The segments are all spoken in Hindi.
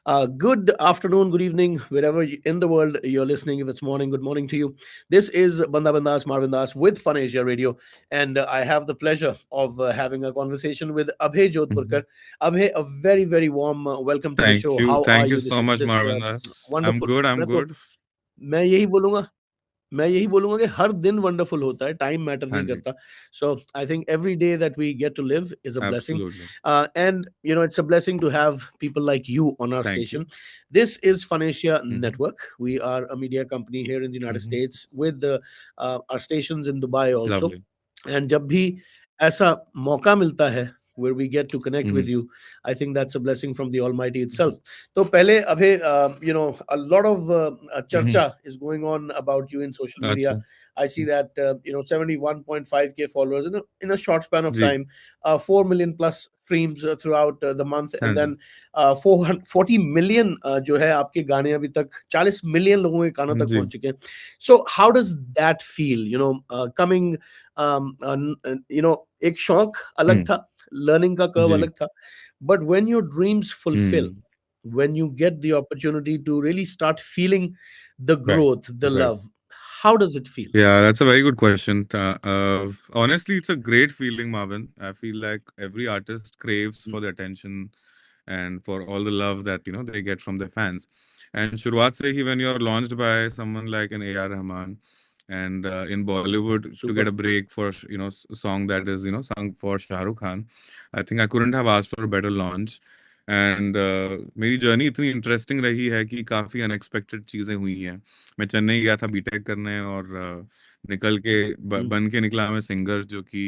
Good afternoon, good evening, wherever in the world you're listening. If it's morning, good morning to you. This is Banda Bandas, Marvin Das with Fun Asia Radio, and I have the pleasure of having a conversation with Abhay Jodhpurkar. Mhm. Abhay, a very, very warm welcome to the Thank show. you. How are Thank you you so much, this Marvin. Das. I'm wonderful? good. I'm मैं तो good. मैं यही बोलूंगा मैं यही बोलूंगा कि हर दिन वंडरफुल होता है, टाइम मैटर हाँ नहीं जी, करता. So I think every day that we get to live is a blessing, absolutely. And it's a blessing to have people like you on our Thank you. station. This is Phonesia Hmm. Network. We are a media company here in the United Hmm. States with our stations in Dubai also. Lovely. And जब भी ऐसा मौका मिलता है where we get to connect with Hmm. you, I think that's a blessing from the Almighty itself. तो पहले अभी a lot of Hmm. charcha is going on about you in social media. अच्छा. I see that 71.5K followers in a short span of ji. time, 4 million plus streams throughout the month, हाँ and जी. then 40 million जो है आपके गाने अभी तक 40 मिलियन लोगों के कानों तक जी. पहुंच चुके हैं. So how does that feel, coming, एक शौक अलग Hmm. था, लर्निंग का कर्व जी. अलग था, but when your dreams fulfill, Hmm. when you get the opportunity to really start feeling the Right. growth, the Right. love, how does it feel? Yeah, that's a very good question. Honestly, it's a great feeling, Marvin. I feel like every artist craves for the attention and for all the love that they get from their fans. And शुरुआत से ही when you're launched by someone like an A.R. Rahman, and in Bollywood to get Super. a break for a song that is sung for Shah Rukh Khan, I think I couldn't have asked for a better launch. And मेरी जर्नी इतनी इंटरेस्टिंग रही है कि काफ़ी अनएक्सपेक्टेड चीज़ें हुई हैं. मैं चेन्नई गया था बीटेक करने, और निकल के Mm. बन के निकला मैं सिंगर, जो कि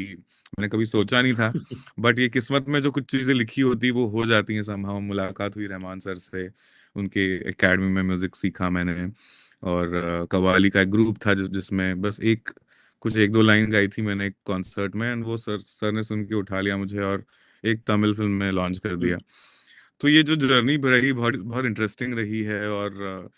मैंने कभी सोचा नहीं था. बट ये किस्मत में जो कुछ चीज़ें लिखी होती वो हो जाती हैं. समहाउ मुलाकात हुई रहमान सर से, उनके एकेडमी में म्यूज़िक सीखा मैंने. और कव्वाली का एक ग्रुप था जिसमें बस कुछ एक दो लाइन गाई थी मैंने एक कॉन्सर्ट में, एंड वो सर ने सुन के उठा लिया मुझे और एक तमिल फिल्म में लॉन्च कर दिया. Mm. तो ये जो जर्नी रही बहुत बहुत इंटरेस्टिंग रही है. और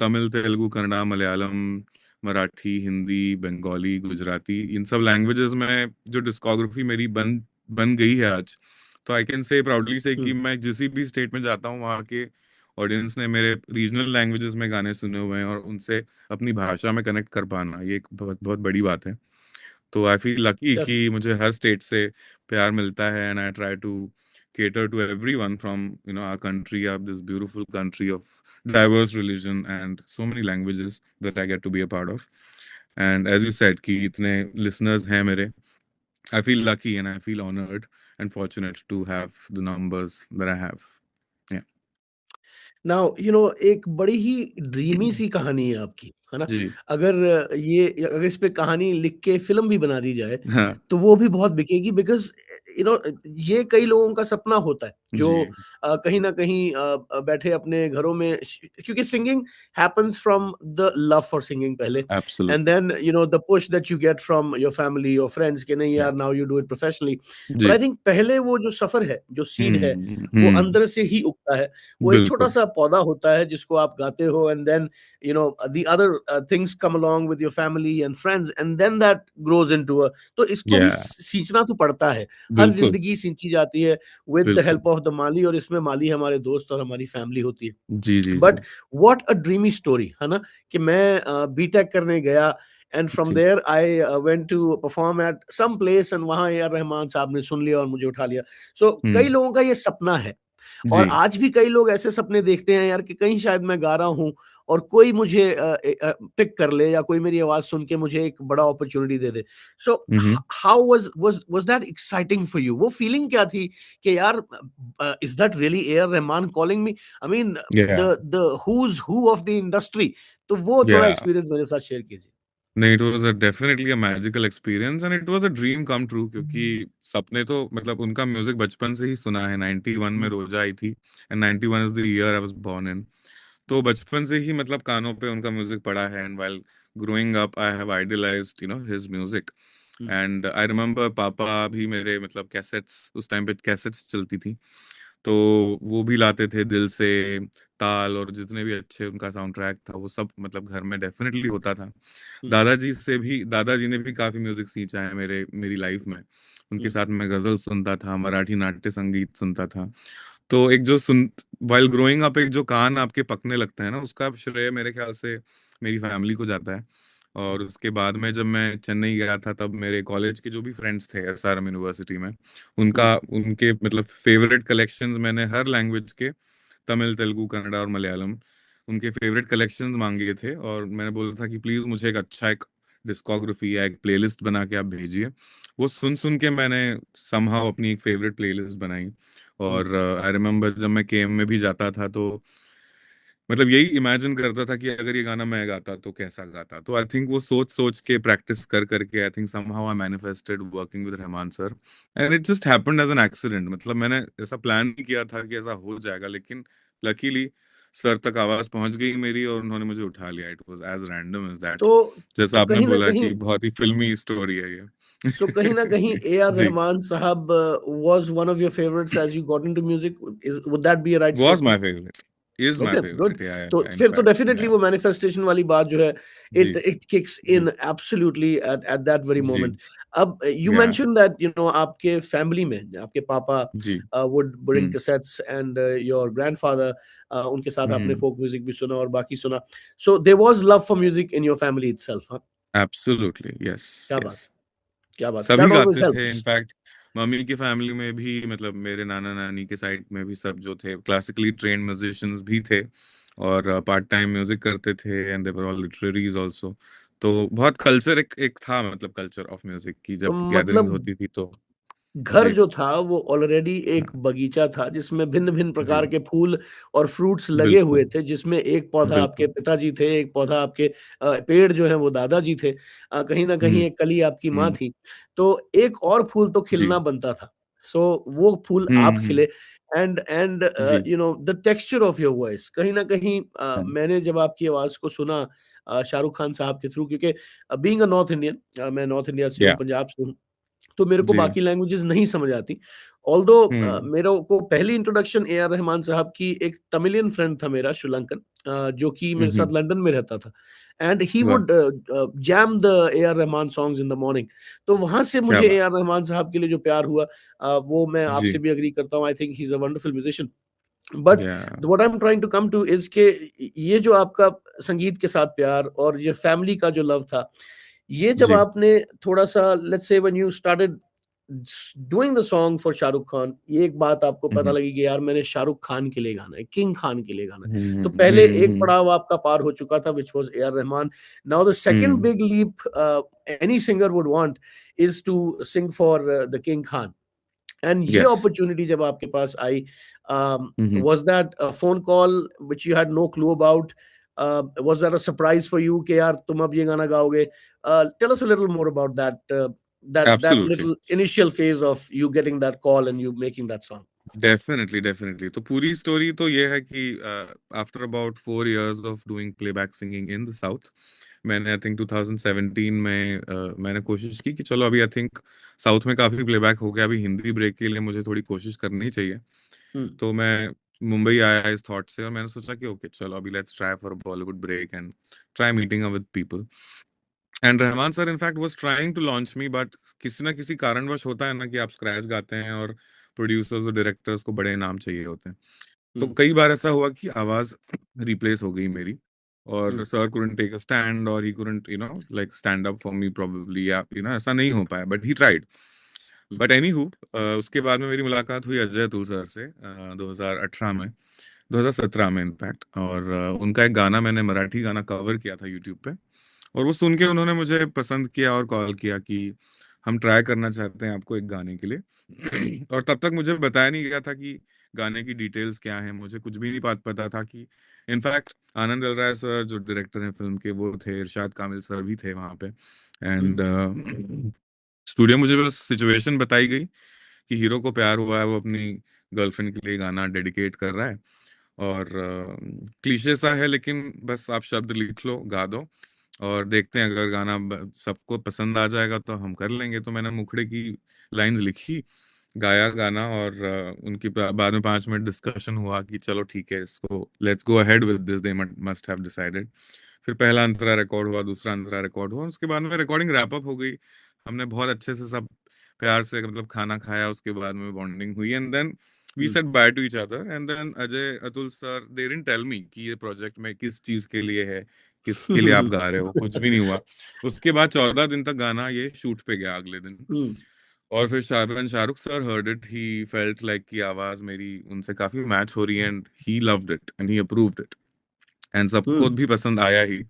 तमिल, तेलुगु, कन्नड़ा, मलयालम, मराठी, हिंदी, बंगाली, गुजराती, इन सब लैंग्वेजेस में जो डिस्कोग्राफी मेरी बन बन गई है आज, तो आई कैन से प्राउडली से कि Mm. मैं जिस भी स्टेट में जाता हूँ वहाँ के ऑडियंस ने मेरे रीजनल लैंग्वेजेस में गाने सुने हुए हैं, और उनसे अपनी भाषा में कनेक्ट कर पाना ये एक बहुत बहुत बड़ी बात है. तो आई फील लकी Yes. कि मुझे हर स्टेट से प्यार मिलता है, and I try to cater to everyone from our country, this beautiful country of diverse religion and so many languages that I get to be a part of. And as you said कि इतने listeners हैं मेरे, I feel lucky and I feel honored and fortunate to have the numbers that I have. Yeah. Now एक बड़ी ही ड्रीमी सी कहानी है आपकी, है ना? जी. अगर इस पे कहानी लिख के फ़िल्म भी बना दी जाए, हाँ. तो वो भी बहुत बिकेगी, बिकॉज़ ये कई लोगों का सपना होता है, जो जी. कहीं न कहीं बैठे अपने घरों में क्योंकि singing happens from the love for singing पहले, and Absolutely. Then the push that you get from your family, your friends कि नहीं Yeah. यार, now you do it professionally. But जी. आई थिंक पहले वो जो सफ़र है, जो सीड है, वो हम्म. अंदर से ही उगता है. वो एक बिल्कुल. छोटा-सा पौधा होता है जिसको आप गाते हो, and then the other things come along with your family and friends, and then that grows into a. तो इसको भी Yeah. सींचना तो पड़ता है. हर बिल्कुल. ज़िंदगी सींची जाती है with the बिल्कुल. help of the माली, और इसमें माली हमारे दोस्त और हमारी फैमिली होती है. जी. जी. बट जी. व्हाट अ ड्रीमी स्टोरी, है ना? कि मैं बीटेक करने गया, एंड फ्रॉम जी. There I went to perform at some place, and वहाँ ए आर रहमान साहब ने सुन लिया और मुझे उठा लिया. सो कई हम्म. लोगों का ये सपना है, और जी. आज भी कई लोग ऐसे सपने देखते हैं यार कि कहीं शायद मैं गा रहा हूँ और कोई मुझे पिक कर ले, या कोई मेरी आवाज सुन के मुझे एक बड़ा अपॉर्चुनिटी दे दे. So hmm. How was that exciting for you? वो फीलिंग क्या थी कि यार, is that really A R Rahman calling me? I mean, yeah. The who's who of the industry. तो वो थोड़ा या. एक्सपीरियंस मेरे साथ शेयर कीजिए. नहीं, it was definitely a magical experience, and it was a dream come true, क्योंकि सपने तो मतलब उनका म्यूजिक बचपन से ही सुना है. 91 में हम्म. रोजा आई थी, and 91 is the year I was born in. तो बचपन से ही मतलब कानों पे उनका म्यूजिक पड़ा है, and while growing up I have idealised his music. Hmm. And I remember पापा भी मेरे मतलब कैसेट्स, उस टाइम पे कैसेट्स चलती थी, तो वो भी लाते थे दिल से, ताल, और जितने भी अच्छे उनका साउंड ट्रैक था वो सब मतलब घर में डेफिनेटली होता था. हम्म. दादाजी ने भी काफी म्यूजिक सींचा है मेरी लाइफ में. उनके हम्म. साथ मैं गजल सुनता था, मराठी नाट्य संगीत सुनता था. तो एक जो सुन वाइल ग्रोइंग अप एक जो कान आपके पकने लगता है ना, उसका श्रेय मेरे ख्याल से मेरी फैमिली को जाता है। और उसके बाद में जब मैं चेन्नई गया था, तब मेरे कॉलेज के जो भी फ्रेंड्स थे एसआरएम यूनिवर्सिटी में, हम्म। उनके मतलब फेवरेट कलेक्शंस मैंने हर लैंग्वेज के, तमिल, तेलुगु, कन्नड़ा और मलयालम, उनके फेवरेट कलेक्शंस मांगे थे। और मैंने बोला था कि प्लीज मुझे एक अच्छा एक डिस्कोग्राफी या एक प्लेलिस्ट बना के आप भेजिए। वो सुन सुन के मैंने समहाउ अपनी एक फेवरेट प्लेलिस्ट बनाई। हम्म। और आई रिमेम्बर जब मैं केएम में भी जाता था, तो मतलब यही इमेजिन करता था कि अगर ये गाना मैं गाता तो कैसा गाता। तो आई थिंक वो सोच सोच के, प्रैक्टिस कर करके, I think somehow I manifested working with Rahman sir, and it just happened as an accident. मतलब मैंने ऐसा प्लान नहीं किया था कि ऐसा हो जाएगा, लेकिन लकीली सर तक आवाज पहुंच गई मेरी और उन्होंने मुझे उठा लिया। It was as random as that. तो जैसा तो आपने कहीं ना बोला कहीं कि बहुत ही फिल्मी स्टोरी है सो कहीं ना ये। कहीं ए आर जी, रहमान साहब was one of your favorites as you got into music. Would that be a right was my statement? favorite, is my okay good. favorite, तो yeah, in फिर तो fact, डेफिनेटली yeah। वो मैनिफेस्टेशन वाली बात जो है, इट जी, इट किक्स जी, in absolutely at that very जी, मोमेंट। अब यू या, मेंशन दैट आपके फैमिली में आपके पापा जी, would bring hmm, cassettes and your grandfather, उनके साथ आपने हम्म, फोक म्यूजिक भी सुना और बाकी सुना। So there was love for music in your family itself. हाँ, एब्सोल्युटली, यस, क्या बात, यस। क्या बात, सभी दैट ऑलवेज गाते थे हेल्प्स। इनफैक्ट। मम्मी की फैमिली में भी, मतलब मेरे नाना नानी के साइड में भी सब जो थे क्लासिकली ट्रेन्ड म्यूजिशियंस भी थे, और पार्ट टाइम म्यूजिक करते थे, and they were all literaries also. तो बहुत कल्चर, एक था, मतलब कल्चर ऑफ म्यूजिक की तो जब गैदरिंग्स मतलब होती थी तो। घर जी, जो था वो ऑलरेडी एक हाँ, बगीचा था जिसमें भिन्न भिन्न प्रकार जी, के फूल और फ्रूट्स लगे हुए बिल्कुल, थे, जिसमें एक पौधा आपके बिल्कुल, पिताजी थे, एक पौधा आपके पेड़ जो है वो दादाजी थे, कहीं ना कहीं हम्म, एक कली आपकी माँ हम्म, थी। तो एक और फूल तो जी, खिलना बनता था। सो वो फूल आप खिले। And ji, the texture of your voice, कहीं ना कहीं हाँ, मैंने जब आपकी आवाज को सुना शाहरुख खान साहब के थ्रू, क्योंकि बीइंग अ नॉर्थ इंडियन, मैं नॉर्थ इंडिया से हूँ, या, पंजाब से हूँ, तो मेरे को जी, बाकी लैंग्वेजेस नहीं समझ आती। ऑल्दो हम्म, मेरे को पहली इंट्रोडक्शन ए आर रहमान साहब की, एक तमिलियन फ्रेंड था मेरा, श्रीलंकन, जो कि मेरे साथ हम्म, लंदन में रहता था, एंड ही वाह, would jam the A R Rahman songs in the morning. तो वहां से क्या मुझे ए बात, आर रहमान साहब के लिए जो प्यार हुआ, वो मैं आपसे जी, भी अग्री करता हूँ। I think he is a wonderful musician. But yeah, what I am trying to come to is के ये जो आपका संगीत के साथ प्यार और ये फैमिली का जो लव था, ये जब जी, आपने थोड़ा सा, let's say when you started doing the song for Shahrukh Khan, ये एक बात आपको पता हम्म, लगी कि यार मैंने शाहरुख खान के लिए गाना है, किंग खान के लिए गाना है। हम्म, तो पहले एक हम्म, पड़ाव आपका पार हो चुका था, which was A R Rahman. Now the second hmm, big leap any singer would want is to sing for the king Khan. And ये यस, अपॉर्चुनिटी जब आपके पास आई, हम्म, was that a phone call which you had no clue about? Was that a surprise for you कि यार तुम अब ये गाना गाओगे? Tell us a little more about that absolutely, little initial phase of you getting that call and you making that song. Definitely, definitely. तो पूरी स्टोरी तो ये है कि after about 4 years of doing playback singing in the south, मैंने आई थिंक 2017 में मैंने कोशिश की कि चलो अभी आई थिंक साउथ में काफी प्लेबैक हो गया, अभी हिंदी ब्रेक के लिए मुझे थोड़ी कोशिश करनी चाहिए। Hmm. तो मैं मुंबई आया इस थॉट से, और मैंने सोचा कि ओके चलो अभी let's try for Bollywood break and try meeting up with people. And Rahman sir in fact was trying to launch me, but किसी ना किसी कारणवश होता है ना कि आप स्क्रैच गाते हैं और प्रोड्यूसर्स और डायरेक्टर्स को बड़े नाम चाहिए होते हैं। तो Hmm. कई बार ऐसा हुआ कि आवाज रिप्लेस हो गई मेरी, Hmm. और sir couldn't take a stand, और ही couldn't like stand up for me probably, या ऐसा नहीं हो पाया, but he tried. Hmm. But any उसके बाद में मेरी मुलाकात हुई अजय अतुल सर से 2018 में, 2017 में इनफैक्ट। और उनका एक गाना, मैंने मराठी गाना कवर किया था यूट्यूब पे, और वो सुन के उन्होंने मुझे पसंद किया और कॉल किया कि हम ट्राई करना चाहते हैं आपको एक गाने के लिए। और तब तक मुझे बताया नहीं गया था कि गाने की डिटेल्स क्या हैं, मुझे कुछ भी नहीं पता था कि इनफैक्ट आनंद एल राय सर जो डायरेक्टर हैं फिल्म के, वो थे, इरशाद कामिल सर भी थे वहाँ पे। Hmm. एंड स्टूडियो मुझे बस सिचुएशन बताई गई कि हीरो को प्यार हुआ है, वो अपनी गर्लफ्रेंड के लिए गाना डेडिकेट कर रहा है, और क्लीशे सा है, लेकिन बस आप शब्द लिख लो, गा दो, और देखते हैं अगर गाना सबको पसंद आ जाएगा तो हम कर लेंगे। तो मैंने मुखड़े की लाइंस लिखी, गाया गाना, और उनकी बाद में 5 मिनट डिस्कशन हुआ कि चलो ठीक है, इसको let's go ahead with this, they must have decided. फिर पहला अंतरा रिकॉर्ड हुआ, दूसरा अंतरा रिकॉर्ड हुआ, उसके बाद में रिकॉर्डिंग रैप अप हो गई। हमने बहुत अच्छे से सब प्यार से मतलब खाना खाया, उसके बाद में बॉन्डिंग हुई, and then we said bye to each other, and then Ajay, Atul sir, they didn't tell me कि ये प्रोजेक्ट में किस चीज के लिए है, किसके लिए आप गा रहे हो, कुछ भी नहीं हुआ। उसके बाद 14 दिन तक गाना ये शूट पे गया अगले दिन। और फिर Shahrukh sir heard it, he felt like कि आवाज मेरी उनसे काफी मैच हो रही है, and he loved it and he approved it, and सबको भी पसंद आया ही।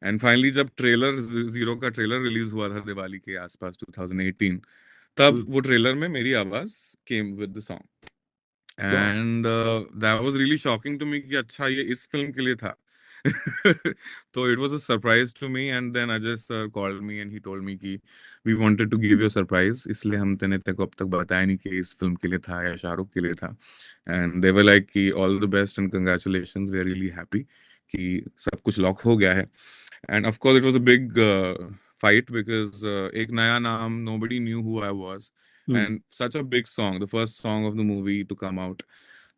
एंड फाइनली जब ट्रेलर जीरो का ट्रेलर रिलीज हुआ था दिवाली के आसपास 2018, तब वो ट्रेलर में मेरी आवाज came with the song, and that was really shocking to me कि अच्छा ये इस फिल्म के लिए था। तो it was a surprise to me, and then Ajay sir called me and he told me कि we wanted to give you a surprise, इसलिए हम तेने तेरे को अब तक बताया नहीं कि इस फिल्म के लिए था या शाहरुख के लिए था। एंड दे वर लाइक कि all the best and congratulations, we are really happy कि सब कुछ लॉक हो गया है। And of course it was a big fight because एक नया नाम, nobody knew who I was, and such a big song, the first song of the movie to come out,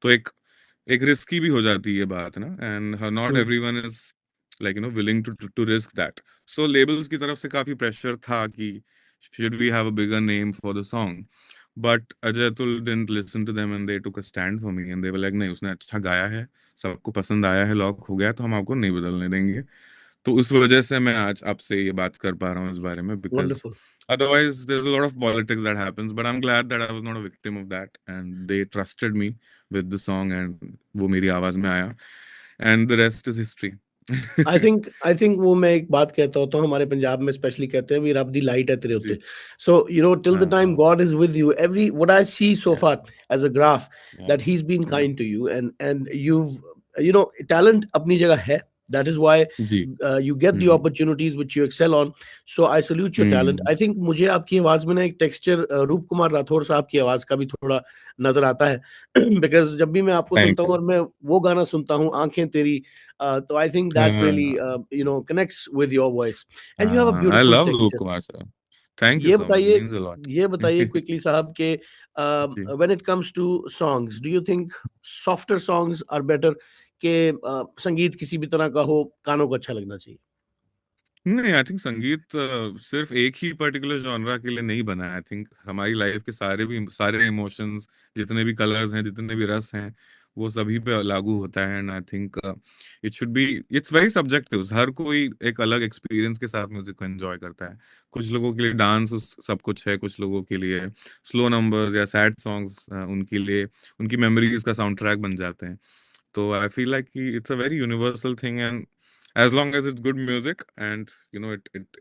तो एक रिस्की भी हो जाती है ये बात ना, and not everyone is like willing to risk that. So labels की तरफ से काफी प्रेशर था कि should we have a bigger name for the song, but Ajay Atul didn't listen to them and they took a stand for me, and they were like नहीं, उसने अच्छा गाया है, सबको पसंद आया है, लॉक हो गया, तो हम आपको नहीं बदलने देंगे। तो उस वजह से मैं आज आपसे ये बात कर पा रहा हूँ इस बारे में, because Wonderful. otherwise there's a lot of politics that happens, but I'm glad that I was not a victim of that, and they trusted me with the song, and वो मेरी आवाज में आया, and the rest is history. I think वो मैं एक बात कहता होता हूँ, हमारे पंजाब में स्पेशली कहते हैं, भी रब दी लाइट है तेरे जी। उत्ते। So you know till the time हाँ, God is with you, every what I see so yeah, far as a graph, yeah, that he is been yeah. Kind to you, and you know talent अपनी जगह है, दैट इज व्हाई जी। you get the hmm. opportunities which you excel on. So I salute your talent. Hmm. I think मुझे आपकी आवाज में ना एक टेक्सचर रूप कुमार राठौर साहब की आवाज का भी थोड़ा नजर आता है। बिकॉज जब भी मैं आपको सुनता थैंक हूँ यू। और मैं वो गाना सुनता हूँ आंखें तेरी, तो आई थिंक दैट रियली हाँ, you know connects with your voice, and you have a हाँ, आई ब्यूटीफुल लव रूप texture. Kumar sir, thank you ये सो मच, बताइए मीन्स अ लॉट। ये बताइए क्विकली साहब के जी। When it comes to songs, do you think softer songs are better के संगीत किसी भी तरह का हो, कानों को अच्छा लगना चाहिए? नहीं, आई थिंक संगीत सिर्फ एक ही पर्टिकुलर जॉनरा के लिए नहीं बना है। आई थिंक हमारी लाइफ के सारे इमोशंस, जितने भी कलर्स हैं, जितने भी रस हैं, वो सभी पे लागू होता है, and I think it should be, it's very subjective. हर कोई एक अलग एक्सपीरियंस के साथ म्यूजिक को एंजॉय करता है। कुछ लोगों के लिए डांस सब कुछ है, कुछ लोगों के लिए स्लो नंबर्स या सैड सॉन्ग्स उनके लिए उनकी मेमोरीज का साउंड ट्रैक बन जाते हैं। तो आई फील लाइक कि it's a very universal thing, and as long as it's good music and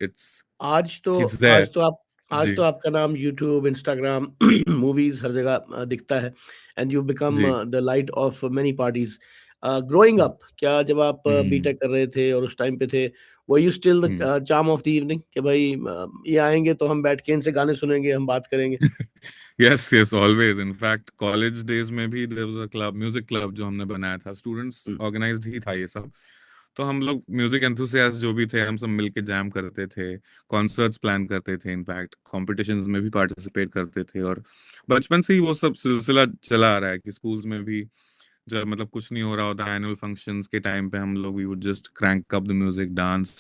it's आज तो it's there. आज तो आप आज जी। तो आपका नाम यूट्यूब, इंस्टाग्राम, मूवीज हर जगह दिखता है, एंड यू बिकम जी। The light of many parties. Growing up, क्या जब आप हम्म। बीटेक कर रहे थे और उस टाइम पे थे, वो you still hmm. The charm of the evening कि भाई ये आएंगे तो हम बैठ के इनसे गाने सुनेंगे, हम बात करेंगे? Yes, yes, always. In fact college days में भी there was a club, music club जो हमने बनाया था, स्टूडेंट्स हम्म, ऑर्गेनाइज्ड ही था ये सब। तो हम लोग म्यूजिक एंथुसियास्ट जो भी थे, हम सब मिलके जैम करते थे, कॉन्सर्ट्स प्लान करते थे, इनफैक्ट कॉम्पिटिशन्स में भी पार्टिसिपेट करते थे। और बचपन से ही वो सब सिलसिला चला आ रहा है कि स्कूल्स में भी जब मतलब कुछ नहीं हो रहा होता, एनुअल फंक्शंस के टाइम पे हम लोग we would just crank up the music, dance,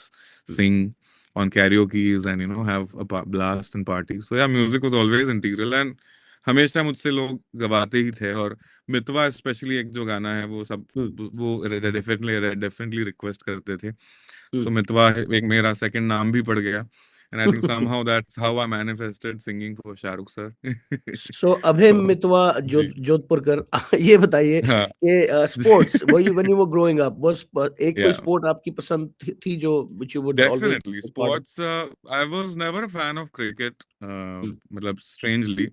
sing on karaoke's, and have a blast and party. So yeah, music was always integral, and हमेशा मुझसे लोग गवाते ही थे। और मितवा स्पेशली एक जो गाना है वो सब हम्म, वो डेफिनेटली रिक्वेस्ट करते थे। सो हम्म। मितवा एक मेरा सेकंड नाम भी पड़ गया, and I think somehow that's how I manifested singing for Shahrukh sir. सो अभय तो मितवा जी। जोधपुरकर, ये बताइए हाँ। कि sports, when you were growing up, was एक कोई या, स्पोर्ट आपकी पसंद थी जो which you would always definitely take part sports. I was never a fan of cricket, in? मतलब strangely,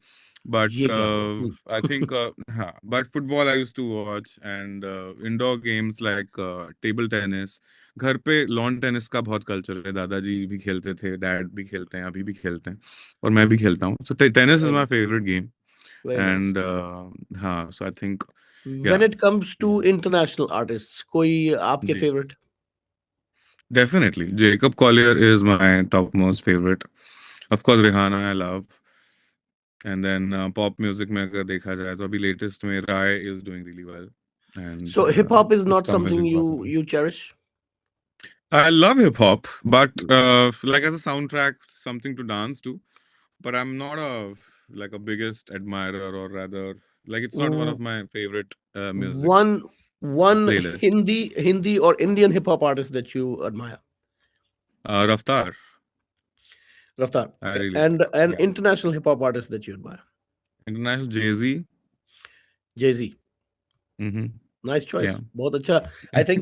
but ये क्या हुआ? I think हाँ, but football I used to watch, and indoor games like table tennis, घर पे लॉन टेनिस का बहुत कल्चर है, दादाजी भी खेलते थे, डैड भी खेलते हैं, अभी भी खेलते हैं, और मैं भी खेलता हूँ। So tennis is very my favorite game, very nice. and हाँ, so I think when yeah, it comes to international artists, कोई आपके ji, favourite? definitely Jacob Collier is my topmost favorite. Of course Rihanna I love. And then pop music में अगर देखा जाए तो अभी लेटेस्ट में राय is doing really well, and so hip hop is not उसका समथिंग म्यूजिक यू बहुत अच्छा है। You cherish? I love hip hop, but like as a sound track, something to dance to, but I'm not a like a biggest admirer, or rather Like it's not one W- of my favorite musics One one playlist. Hindi or Indian hip hop artist that you admire. Raftar, Raftar. I Okay. really And like. an Yeah. international hip hop artist that you admire. International Jay-Z. Jay-Z. Mm-hmm. Nice choice. Yeah. बहुत अच्छा. I think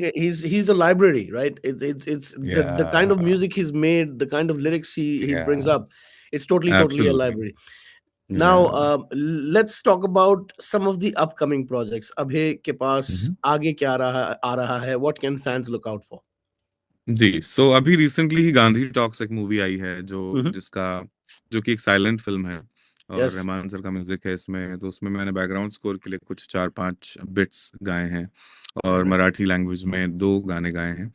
he's a library, right? It's the kind of Yeah. music he's made, the kind of lyrics he brings Yeah. up. It's totally a Absolutely. library. Now, Yeah. let's talk about some of the upcoming projects. अभय के पास Mhm. आगे क्या आ रहा है? What can fans look out for? जी, सो अभी रिसेंटली ही गांधी टॉक्स एक मूवी आई है जो Mm-hmm. जिसका जो कि एक साइलेंट फिल्म है और Yes. रहमान सर का म्यूजिक है इसमें। तो उसमें मैंने बैकग्राउंड स्कोर के लिए कुछ 4-5 बिट्स गाए हैं और Right. मराठी लैंग्वेज में 2 गाने गाए हैं।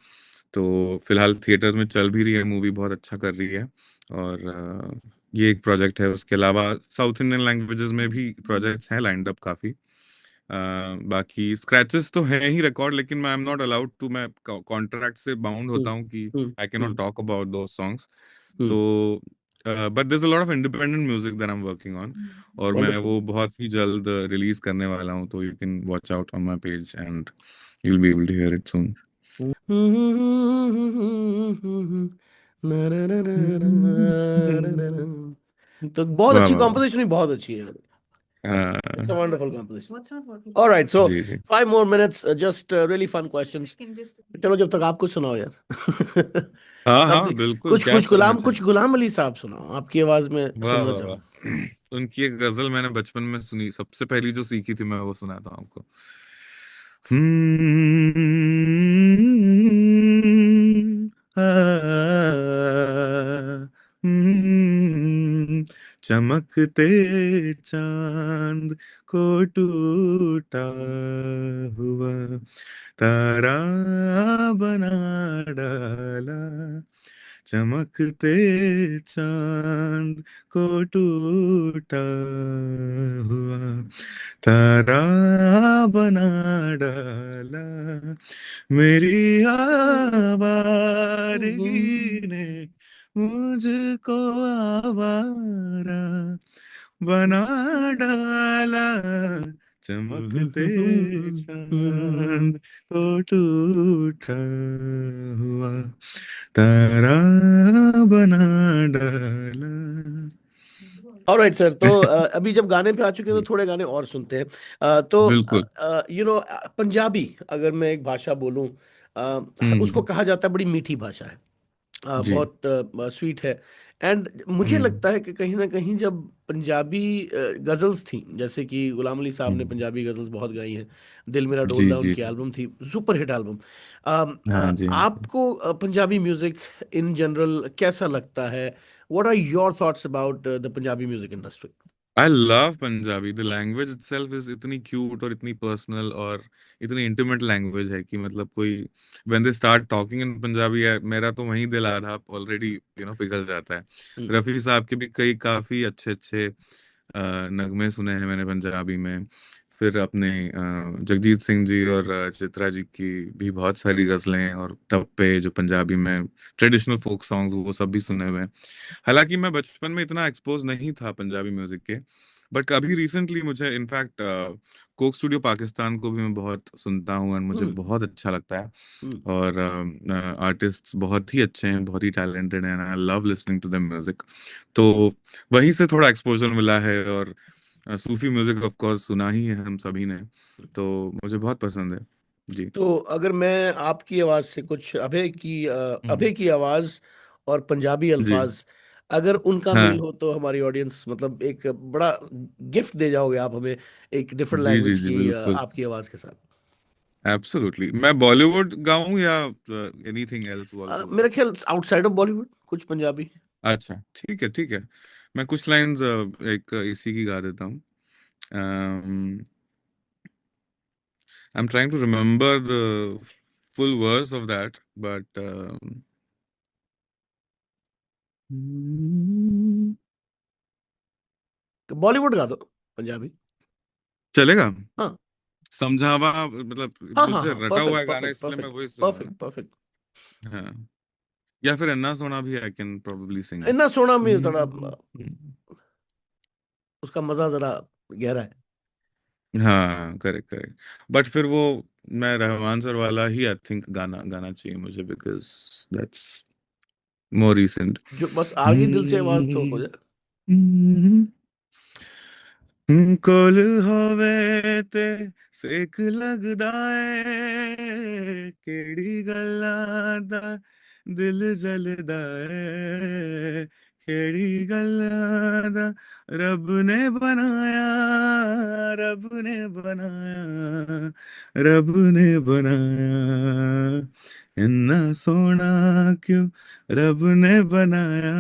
तो फिलहाल थिएटर्स में चल भी रही है, मूवी बहुत अच्छा कर रही है। और ये एक प्रोजेक्ट है। उसके अलावा साउथ इंडियन लैंग्वेजेस में भी प्रोजेक्ट्स हैं लाइंड अप काफी। बाकी स्क्रैचेस तो हैं ही रिकॉर्ड, लेकिन मैं I am not allowed to, मैं कॉन्ट्रैक्ट से बाउंड होता Mm, हूँ कि mm, I can not mm, talk about those songs. mm. तो but there is a lot of independent music that I am working on, और मैं Wonderful. वो बहुत ही जल्द रिलीज करने वाला हूँ। तो you can watch out on my page and you will be able to hear it soon. तो बहुत वाह अच्छी वाह वाह। कॉम्पोजिशन भी बहुत अच्छी है. It's a हाँ, wonderful composition. What's not working? All right, so ji ji. 5 more minutes, just really fun questions. चलो जब तक आप कुछ सुनाओ यार. हाँ तब हाँ बिल्कुल, कुछ क्या सुनना कुछ चाहिए। गुलाम अली साहब सुनाओ, आपकी आवाज में वाह सुनना वाह चाहूँ. वाह। उनकी एक गजल मैंने बचपन में सुनी, सबसे पहली जो सीखी थी मैं वो सुनाता हूँ आपको। आ, हम्म, चमकते चांद को टूटा हुआ तारा बना डाला, चमकते चांद को टूटा हुआ तारा बना डाला, मेरी आवारगी ने मुझको आवारा बना डाला, चमकते चांद को टूटा हुआ तारा बना डाला। All right, sir. तो अभी जब गाने पे आ चुके हैं तो जी थोड़े गाने और सुनते हैं. तो बिल्कुल। पंजाबी अगर मैं एक भाषा बोलूं, उसको हम्म। कहा जाता है बड़ी मीठी भाषा है. जी। बहुत स्वीट है. एंड मुझे हम्म। लगता है कि कहीं ना कहीं जब पंजाबी गजल्स थी, जैसे कि गुलाम अली साहब ने हम्म। पंजाबी गजल्स बहुत गाई हैं. दिल मेरा जी डोलदा जी उनकी जी। एल्बम थी, सुपर हिट एल्बम. हाँ जी हाँ जी। आपको पंजाबी म्यूजिक इन जनरल कैसा लगता है? What are your thoughts about the Punjabi music industry? I love Punjabi. The language itself is इतनी क्यूट और इतनी पर्सनल और इतनी इंटीमेट लैंग्वेज है कि मतलब कोई when they start talking in Punjabi मेरा तो वहीं दिल आधा ऑलरेडी पिघल जाता है। रफी साहब के भी कई काफी अच्छे अच्छे नगमे सुने हैं मैंने पंजाबी में। फिर अपने जगजीत सिंह जी और चित्रा जी की भी बहुत सारी गजलें और टप्पे जो पंजाबी में ट्रेडिशनल फोक सॉन्ग्स वो सब भी सुने हुए हैं। हालांकि मैं बचपन में इतना एक्सपोज नहीं था पंजाबी म्यूजिक के, बट अभी रिसेंटली मुझे इनफैक्ट कोक स्टूडियो पाकिस्तान को भी मैं बहुत सुनता हूँ और मुझे बहुत अच्छा लगता है। और आर्टिस्ट बहुत ही अच्छे हैं, बहुत ही टैलेंटेड हैं, I love listening to them music. तो वहीं से थोड़ा एक्सपोजर मिला है। और सूफी म्यूजिक ऑफ कोर्स सुना ही है हम सभी ने, तो मुझे बहुत पसंद है। जी। तो अगर मैं आपकी आवाज से कुछ हम्म। अभय की आवाज और पंजाबी जी। अल्फाज, अगर उनका मेल हाँ। हो तो हमारी ऑडियंस मतलब एक बड़ा गिफ्ट दे जाओगे आप हमें, एक डिफरेंट जी जी लैंग्वेज जी की बिल्कुल। आपकी आवाज के साथ. एब्सोल्युटली। मैं बॉलीवुड गाऊं या एनीथिंग एल्स आल्सो? मेरा ख्याल आउटसाइड ऑफ बॉलीवुड कुछ पंजाबी. अच्छा ठीक है ठीक है। मैं कुछ लाइंस एक इसी की गा देता हूँ। I am trying to remember the full verse of that but Bollywood गा दो पंजाबी. चलेगा। हाँ समझावा मतलब हाँ हाँ मुझे हाँ, रटा हुआ परफेक्ट है गाना, परफेक्ट इसलिए मैं परफेक्ट वही सुनूंगा ना। Perfect perfect. हाँ। या फिर अन्ना सोना भी आई कैन प्रोबेबली सिंग। इतना सोना में थोड़ा उसका मजा जरा गहरा है. हाँ, करेक्ट करेक्ट। बट फिर वो मैं रहमान सर वाला ही आई थिंक गाना गाना चाहिए मुझे, बिकॉज दैट्स मोर रिसेंट। जो बस आगे दिल से आवाज तो हो जाए। कोल होवे ते सेक लगदा है, केड़ी गल्लां दा दिल जलदा है, केड़ी गल्लां दा रब ने बनाया, रब ने बनाया, रब ने बनाया, इन्ना सोना क्यों रब ने बनाया,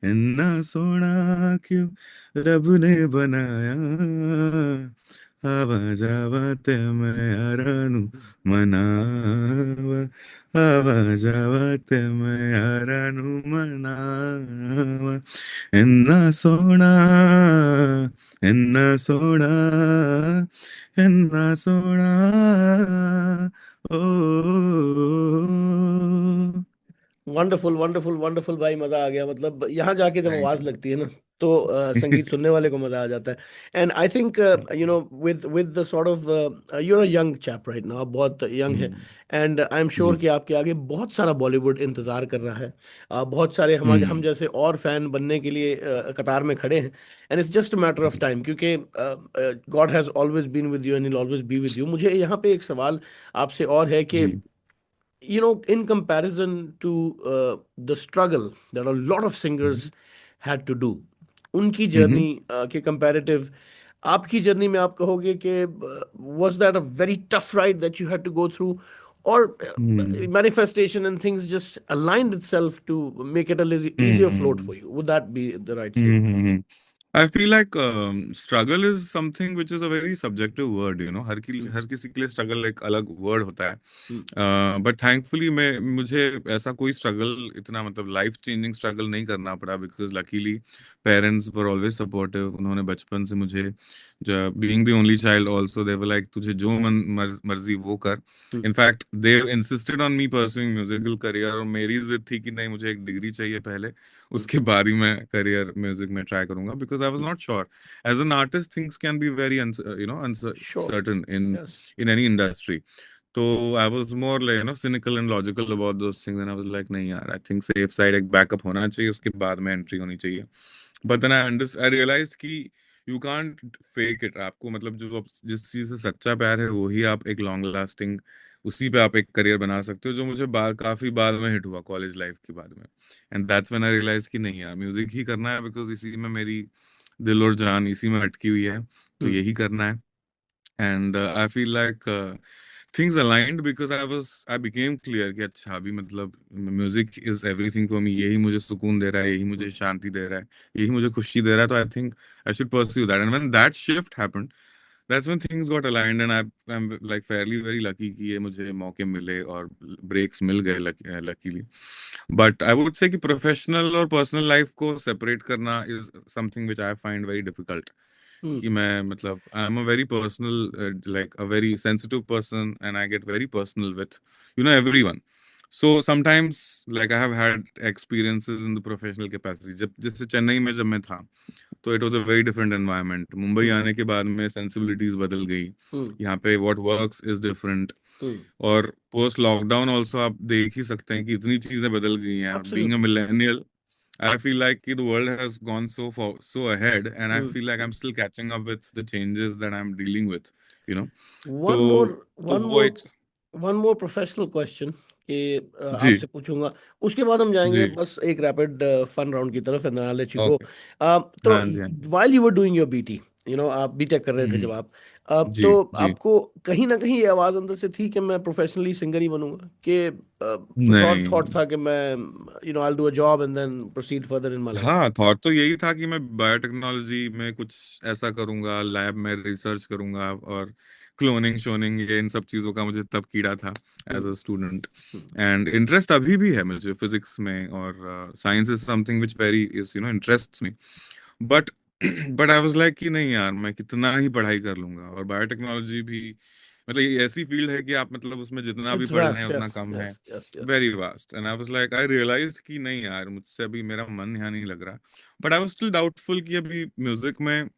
इन्ना सोना क्यों रब ने बनाया, आवा जावा ते मैं यारा नू मनावा, आवा जावा ते मैं यारा नू मनावा, इन्ना सोना, इन्ना सोना, इन्ना सोना, ओ, वंडरफुल वंडरफुल वंडरफुल भाई, मजा आ गया। मतलब यहाँ जाके जब थैंक आवाज यू। लगती है ना, तो संगीत सुनने वाले को मजा आ जाता है। And I think you know with the sort of you're a young chap right now, आप बहुत यंग है। एंड आई एम श्योर जी। कि आपके आगे बहुत सारा बॉलीवुड इंतजार कर रहा है। बहुत सारे हम हम्म जैसे और फैन बनने के लिए कतार में खड़े हैं। And it's just a matter of time, क्योंकि God has always been with you and will always be with you. मुझे यहाँ पे एक सवाल आपसे और है कि जी। in comparison to the struggle that a lot of singers had to do, उनकी हम्म जर्नी के कंपैरेटिव आपकी जर्नी में आप कहोगे कि was that a very tough ride that you had to go through, or hmm manifestation and things just aligned itself to make it a little easier float hmm for you? Would that be the right statement? Hmm. I feel like struggle is something which is a very subjective word, you know, Hmm. हर किसी के लिए struggle एक अलग word होता है। Hmm. बट थैंकफुली मैं मुझे ऐसा कोई स्ट्रगल, इतना मतलब लाइफ चेंजिंग स्ट्रगल नहीं करना पड़ा, because luckily parents were always supportive. उन्होंने बचपन से मुझे, जब being the only child also, they were like तुझे जो मर्जी वो कर। Hmm. In fact they insisted on me pursuing musical career, और मेरी जिद थी कि नहीं, मुझे एक डिग्री चाहिए पहले, Hmm. उसके बाद ही मैं करियर म्यूजिक में ट्राई करूंगा, because I was Hmm. Not sure. As an artist things can be very you know Sure. Uncertain Yes. in any industry. So I was more like, you know, cynical and logical about those things, and I was like, नहीं यार, I think safe side एक बैकअप होना चाहिए, उसके बाद में एंट्री होनी चाहिए। But then I realized कि you can't fake it। आपको मतलब जो जिस चीज से सच्चा प्यार है वही आप एक लॉन्ग लास्टिंग, उसी पे आप एक करियर बना सकते हो, जो मुझे काफी बाद में हिट हुआ कॉलेज लाइफ के बाद में। And that's when I realize कि नहीं यार, म्यूजिक ही करना है, बिकॉज इसी में मेरी दिल और जान इसी में अटकी हुई है, तो Hmm. यही करना है। And I feel like things aligned because I became clear कि अच्छा, अभी मतलब music is everything for me, यही मुझे सुकून दे रहा है, यही Hmm. मुझे शांति दे रहा है, यही मुझे खुशी दे रहा है, तो I think I should pursue that. And when that shift happened, that's when things got aligned, and I'm like fairly very lucky कि ये मुझे मौके मिले और breaks मिल गए, luckily। but I would say कि professional और personal life को separate करना is something which I find very difficult। Hmm. कि मैं मतलब I'm a very personal, like a very sensitive person, and I get very personal with, you know, everyone। so sometimes like I have had experiences in the professional capacity, जब जैसे चेन्नई में जब मैं था, तो it was a very different environment. Mumbai Hmm. आने के बाद में सेंसिबिलिटीज बदल गई, Hmm. यहाँ पे what works is different. Hmm. और पोस्ट लॉकडाउन ऑल्सो आप देख ही सकते हैं कि इतनी चीजें बदल गई हैं। Being a Absolutely. Millennial, I feel like the world has gone so ahead, and I Hmm. feel like I'm still catching up with the changes that I'm dealing with, you know। तो वन मोर तो वन वो मोर एक। वन मोर प्रोफेशनल क्वेश्चन कि जी आपसे पूछूंगा, उसके बाद हम जाएंगे जी। बस एक रैपिड फन राउंड की तरफ, and I let you go. Okay. तो हाँ जी हाँ जी। While you were doing your BT, आप बीटेक कर रहे थे जब हम्म। आप, जी तो जी। आपको कहीं ना कहीं ये आवाज अंदर से थी कि मैं प्रोफेशनली सिंगर ही बनूंगा, कि थॉट नहीं। थॉट था कि मैं I do a job and then proceed further in my life? हाँ, थॉट तो यही था कि मैं बायोटेक्नोलॉजी में कुछ ऐसा करूंगा, लैब में रिसर्च करूंगा, और क्लोनिंग शोनिंग ये इन सब चीजों का मुझे तब कीड़ा था as hmm. A student. Hmm. And interest अभी भी है मुझे फिजिक्स में, और science is something which very is you know interests me. But but I was like कि नहीं यार, मैं कितना ही पढ़ाई कर लूंगा, और बायोटेक्नोलॉजी भी मतलब ये ऐसी फील्ड है कि आप मतलब उसमें जितना भी इट्स पढ़ लें वास्ट, उतना यस कम है। Yes yes yes. Very vast. And I was like, I realize कि नहीं यार, मुझसे अभी मेरा मन यहाँ नहीं लग रहा। But I was still doubtful कि अभी म्यूजिक में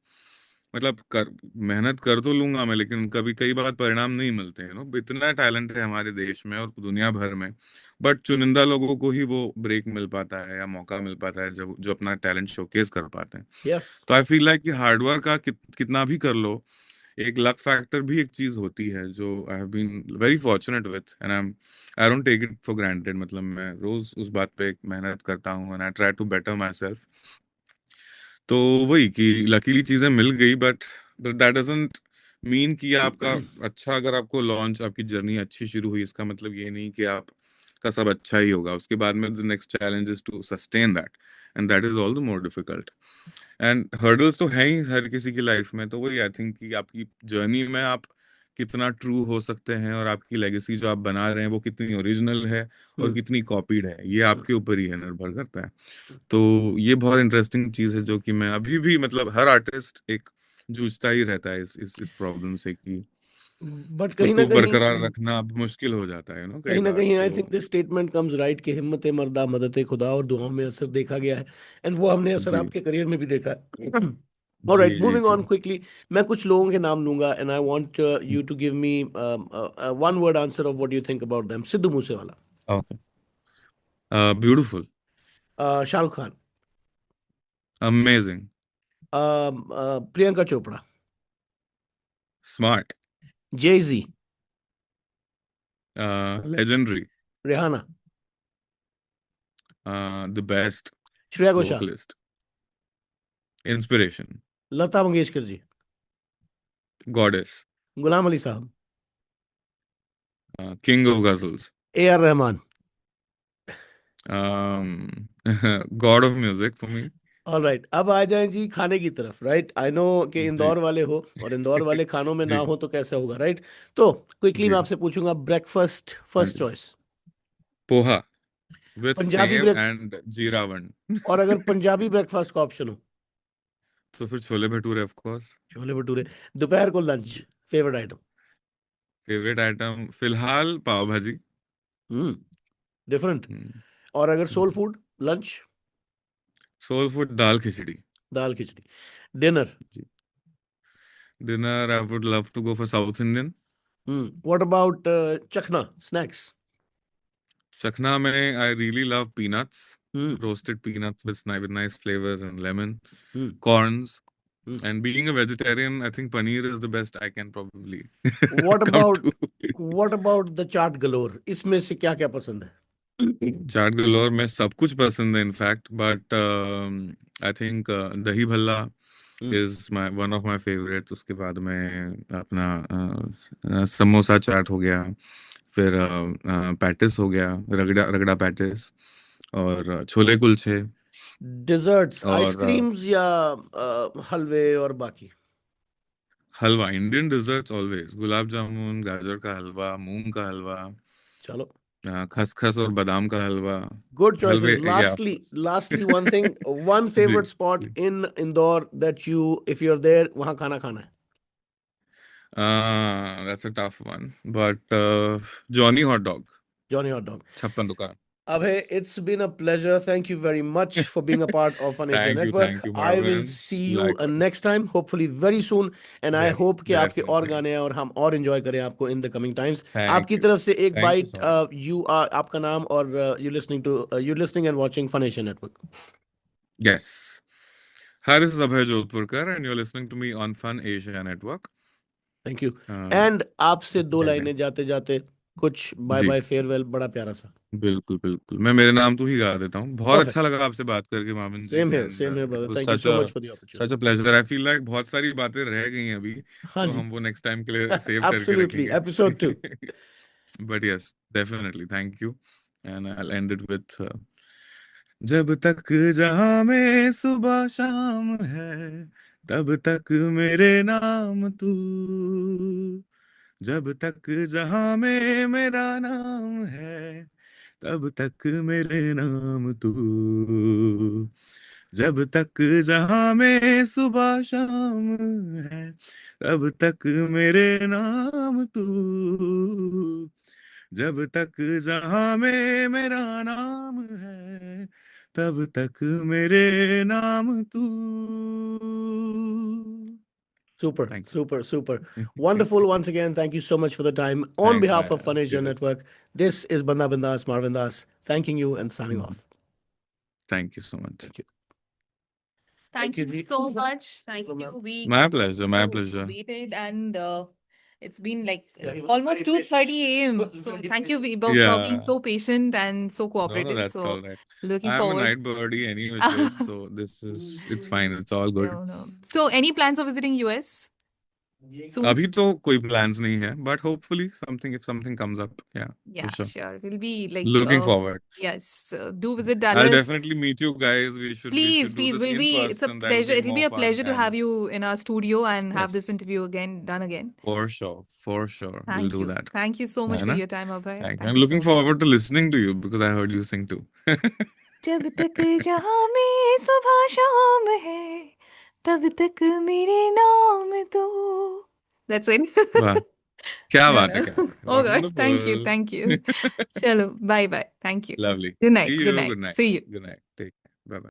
मतलब कर मेहनत कर तो लूंगा मैं, लेकिन कभी कई बार परिणाम नहीं मिलते हैं। इतना टैलेंट है हमारे देश में और दुनिया भर में, बट चुनिंदा लोगों को ही वो ब्रेक मिल पाता है या मौका मिल पाता है जब जो अपना टैलेंट शोकेस कर पाते हैं। यस। तो आई फील लाइक कि हार्डवर्क का कितना भी कर लो, एक लक फैक्टर भी एक चीज होती है जो I have been very fortunate with, and I don't take it for granted. मतलब मैं रोज उस बात पे मेहनत करता हूँ and I try to better myself. तो वही कि लकीली चीजें मिल गई, बट दैट डजंट मीन कि आपका अच्छा, अगर आपको लॉन्च, आपकी जर्नी अच्छी शुरू हुई, इसका मतलब ये नहीं कि आप का सब अच्छा ही होगा। उसके बाद में the next challenge is to sustain that, and that is all the more difficult. And hurdles तो हैं ही हर किसी की लाइफ में। तो वही आई थिंक कि आपकी जर्नी में आप कितना ट्रू हो सकते हैं और आपकी लेगेसी जो आप बना रहे हैं वो कितनी ओरिजिनल है और हम्म। कितनी कॉपीड है, ये आपके ऊपर ही है, निर्भर करता है। तो ये बहुत इंटरेस्टिंग चीज है जो कि मैं अभी भी, मतलब हर आर्टिस्ट एक जूझता ही रहता है इस प्रॉब्लम से कि बट कहीं ना उसको कहीं, बरकरार रखना अब मुश्किल हो जाता है कई कहीं ना बार। कहीं आई तो think this statement comes right कि हिम्मत मर्दा मदद खुदा और दुआओं में असर देखा गया है, एंड वो हमने असर जी आपके करियर में भी देखा है। जी ऑलराइट, जी मूविंग जी। On quickly. मैं कुछ लोगों के नाम लूंगा and I want you to give me one word answer of what you think about them. Sidhu Moosewala, okay. Beautiful. Shahrukh Khan, amazing. Priyanka Chopra, smart. Jay Z, legendary. Rihanna, the best Shreya Ghoshal, vocalist. Inspiration. Lata Mangeshkar ji, goddess. Ghulam Ali sahab, king of ghazals. A R Rahman. God of music for me. All right, अब आ जाएं जी खाने की तरफ। राइट, आई नो कि जी इंदौर वाले हो, और इंदौर वाले खानों में ना जी हो तो कैसे होगा, राइट? तो क्विकली मैं जी। आपसे पूछूंगा, ब्रेकफास्ट हाँ फर्स्ट जी। चॉइस, पोहा विथ पंजाबी सेव ब्रेक, एंड जीरा वन। और अगर पंजाबी ब्रेकफास्ट का ऑप्शन हो? तो फिर छोले भटूरे ऑफ कोर्स। छोले भटूरे। दोपहर को lunch, favourite item? Favourite item फिलहाल पाव भाजी। Hmm, different. और अगर soul food, lunch? Soul food dal khichdi. Dal khichdi. Dinner? Dinner I would love to go for South Indian. What about chakhna, snacks? चखना में I really love peanuts, hmm. Roasted peanuts with nice flavors and lemon, hmm. corns. Hmm. And being a vegetarian, I think paneer is the best I can probably what come about, to. What about the chaat galore, इसमें से क्या क्या पसंद है? चाट गलोर में सब कुछ पसंद है in fact, but I think dahi bhalla hmm. Is my one of my favourites. उसके बाद में अपना समोसा चाट हो गया, फिर पैटिस हो गया, रगड़ा रगड़ा पैटिस, और छोले कुलचे, डिजर्ट्स, और आइसक्रीम्स या हलवे और बाकी? हलवा। Indian desserts always gulab jamun, गाजर का हलवा, मूंग का हलवा, चलो, खसखस और बादाम का हलवा। Good choices. हलवे, या lastly, lastly one thing, one जी फेवरेट स्पॉट जी। In Indore that you, if you are there, वहां खाना खाना है? That's a tough one, but Johnny Hot Dog, Johnny hot dog. छप्पन दुकान। Abhay, it's been a pleasure. Thank you very much for being a part of Fun Asia Network. Thank you, I will Marvin. see you Likewise. next time, hopefully very soon. And I Yes, hope कि आपके और definitely. गाने और हम और enjoy करें आपको in the coming times. Thank आपकी you. तरफ से एक Thank you bite, so much. you are, आपका नाम और you listening to, you listening and watching Fun Asia Network. Yes. Hi, this is Abhay Jodhpurkar, and you're listening to me on Fun Asia Network. Thank you. Uh, And आपसे दो जय हिंद। लाइनें जाते जाते, कुछ बाय जी बाय फेयरवेल, बड़ा प्यारा सा। बिल्कुल बिल्कुल, मैं मेरे नाम तो ही गा देता हूँ। बहुत अच्छा Perfect. लगा आपसे बात करके Mamin ji, and Same here, it brother. Was Thank you so much for the such opportunity. A pleasure. I feel like बहुत सारी बातें रह गई हैं अभी, हाँ तो जी। हम वो नेक्स्ट टाइम के लिए सेव करके Absolutely. रखेंगे। Episode 2. But yes, definitely thank you, and I will and it with जब तक जहां में सुबह शाम है, तब तक मेरे नाम तू, जब तक जहां में मेरा नाम है, तब तक मेरे नाम तू, जब तक जहां में सुबह शाम है, तब तक मेरे नाम तू, जब तक जहां में मेरा नाम है, तब तक मेरे नाम तू। Super, Thank you. super, super. Wonderful. Once again, thank you so much for the time. On Thanks, behalf of man. Fun Asia Cheers. Network, this is Banda Bindas, Marvin Das, thanking you and signing Mhm. off. Thank you so much. Thank you. Thank you Ji. so much. Thank Welcome, you. ma'am. We My pleasure. My you pleasure. waited and it's been like Yeah, he was almost very 2:30 a.m. patient. So Very thank you patient. Vaibhav, for being Yeah. so patient and so No, cooperative. that's all So right. looking I'm a forward. night birdie any which ways, so it's fine. It's all good. No. So any plans of visiting US soon? अभी तो कोई plans नहीं है, but hopefully if something comes up, yeah, for Yeah, sure. sure. We'll be like Looking forward. yes. Do visit I'll Dallas. definitely meet you guys. We should Please, do this we'll in be. It's a person. That'll pleasure. be It'll be more a fun pleasure to and have you in our studio and have this yes, interview done again. for sure. We'll Thank do you. that. Thank you so much है for ना? your time, Abhay. Thank you. Thank I'm you looking so much. forward to listening to you because I heard you sing too. जब तक जहाँ में सुबह शाम है तब तक मेरे नाम तो That's it. वाह, क्या No, बात है, no. क्या बात है. Oh gosh, thank you. Wonderful. Chalo, bye. Thank you. Lovely. Good night. See Good you. night. Good night. See you. Good night. Take care. Bye bye.